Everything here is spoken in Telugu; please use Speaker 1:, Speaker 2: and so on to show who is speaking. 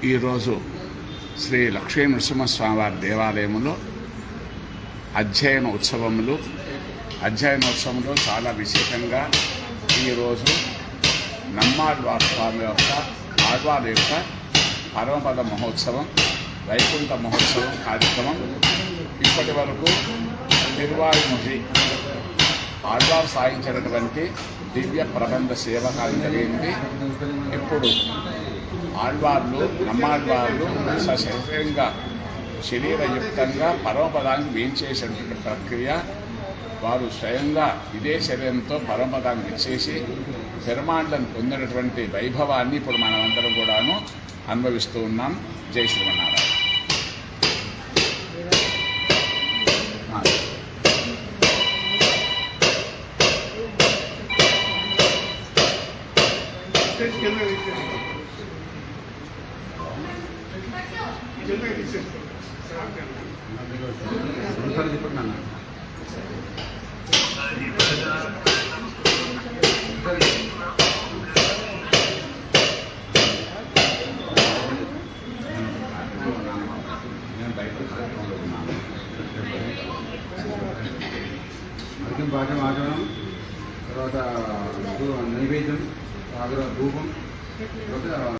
Speaker 1: ఈరోజు శ్రీ లక్ష్మీ నరసింహస్వామివారి దేవాలయంలో అధ్యయనోత్సవంలో చాలా విశేషంగా ఈరోజు నమ్మాళ్వార్ స్వామి ఆళ్వార్ యొక్క పరమపద మహోత్సవం, వైకుంఠ మహోత్సవం కార్యక్రమం ఇప్పటి వరకు తిరువాయుముఖి ఆళ్వార్ సాగించినటువంటి దివ్య ప్రబంధ సేవ జరిగింది. ఇప్పుడు ఆళ్వార్లు నమ్మాళ్వార్లు సశరీరంగా శరీరయుక్తంగా పరమపదానికి వేయించేసినటువంటి ప్రక్రియ, వారు స్వయంగా ఇదే శరీరంతో పరమపదాన్ని ఇచ్చేసి పెరుమాళ్లను పొందినటువంటి వైభవాన్ని ఇప్పుడు మనమందరం కూడాను అనుభవిస్తూ ఉన్నాం. జై శ్రీమన్నారాయణ.
Speaker 2: భాగం ఆచరణం, తర్వాత నైవేద్యం, ధూపం, తర్వాత